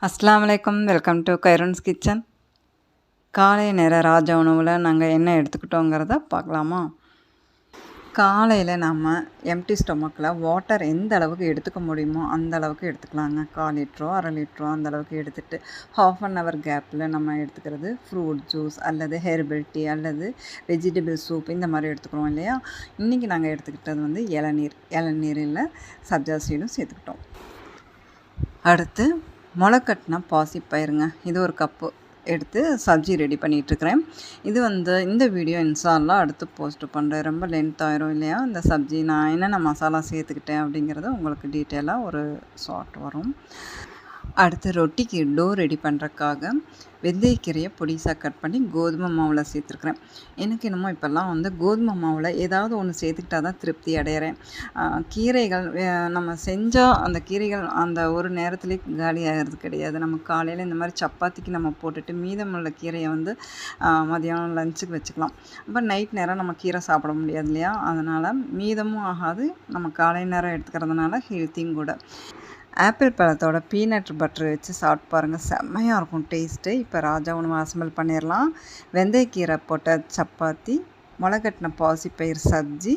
அஸ்ஸலாமு அலைக்கும். Welcome to கைரன்ஸ் கிச்சன். காலை நேர ராஜ உணவில் நாங்கள் என்ன எடுத்துக்கிட்டோங்கிறத பார்க்கலாமா? காலையில் நம்ம எம்டி ஸ்டொமக்கில் வாட்டர் எந்த அளவுக்கு எடுத்துக்க முடியுமோ அந்த அளவுக்கு எடுத்துக்கலாங்க. 1/4 லிட்டரோ 1/2 லிட்டரோ அந்த அளவுக்கு எடுத்துகிட்டு ½ ஹவர் கேப்பில் நம்ம எடுத்துக்கிறது ஃப்ரூட் ஜூஸ் அல்லது ஹெர்பல் டீ அல்லது வெஜிடபிள் சூப் இந்த மாதிரி எடுத்துக்கிறோம் இல்லையா? இன்றைக்கி நாங்கள் எடுத்துக்கிட்டது இளநீரில் சப்ஜா சீடும் சேர்த்துக்கிட்டோம். அடுத்து முளைக்கட்டின பாசிப்பயிருங்க, இது ஒரு கப்பு எடுத்து சப்ஜி ரெடி பண்ணிகிட்ருக்கிறேன். இது இந்த வீடியோ இன்ஷால்லா அடுத்து போஸ்ட் பண்ணுறேன். ரொம்ப லென்த் ஆயிரும் இல்லையா? இந்த சப்ஜி நான் என்னென்ன மசாலா சேர்த்துக்கிட்டேன் அப்படிங்கிறத உங்களுக்கு டீட்டெயிலாக ஒரு ஷார்ட் வரும். அடுத்து ரொட்டிக்கு டோ ரெடி பண்ணுறதுக்காக வெந்தயக்கீரையை பொடிசாக கட் பண்ணி கோதுமை மாவில் சேர்த்துருக்குறேன். எனக்கு என்னமோ இப்போல்லாம் கோதுமை மாவில் ஏதாவது ஒன்று சேர்த்துக்கிட்டா தான் திருப்தி அடையிறேன். கீரைகள் நம்ம செஞ்சால் அந்த கீரைகள் அந்த ஒரு நேரத்துலேயே காலி ஆகிறது கிடையாது. நம்ம காலையில் இந்த மாதிரி சப்பாத்திக்கு நம்ம போட்டுட்டு மீதமுள்ள கீரையை மதியானம் லஞ்சுக்கு வச்சுக்கலாம். அப்போ நைட் நேரம் நம்ம கீரை சாப்பிட முடியாது இல்லையா? அதனால் மீதமும் ஆகாது, நம்ம காலை நேரம் எடுத்துக்கிறதுனால ஹெல்த்தியும் கூட. ஆப்பிள் பழத்தோட பீனட் பட்டர் வச்சு சாப்பிட்டு பாருங்கள், செம்மையாக இருக்கும் டேஸ்ட்டு. இப்போ ராஜா உணவு அசம்பிள் பண்ணிடலாம். வெந்தயக்கீரை போட்ட சப்பாத்தி, முளைக்கட்டின பாசிப்பயிர் சப்ஜி,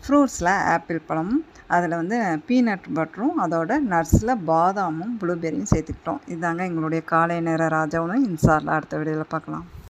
ஃப்ரூட்ஸில் ஆப்பிள் பழம், அதில் பீனட் பட்டரும் அதோட நட்ஸில் பாதாமும் ப்ளூபெரியும் சேர்த்துக்கிட்டோம். இதாங்க எங்களுடைய காலை நேர ராஜா உணவு. இன்ஷால்லா அடுத்த வீடியோவில் பார்க்கலாம்.